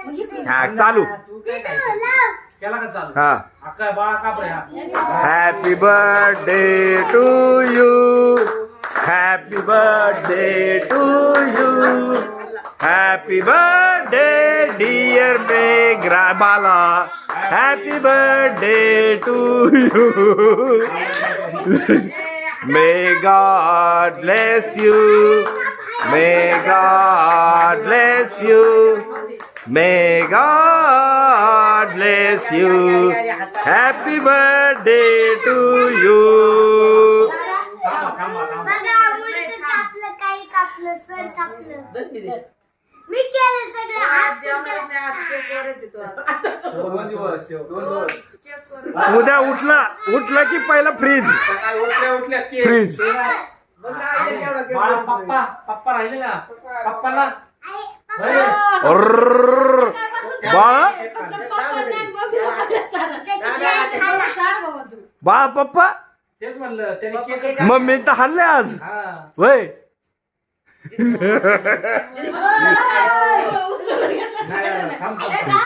हा चालू केला का चालू हा अक्का बाळा काप रे हा happy birthday to you happy birthday to you happy birthday dear मेघरा बाला happy birthday to you may God bless you may God bless you May God bless you. Happy birthday to you. बघा उलट कापलं काही कापलं sir कापलं मी केलं सगळं उद्या उठला की पहिला फ्रीज फ्रीज पप्पा राहिले ना पप्पाला बाळा बाळा पप्पा तेच म्हणलं त्याने मम्मी तर हल्ले आज हा वय थांब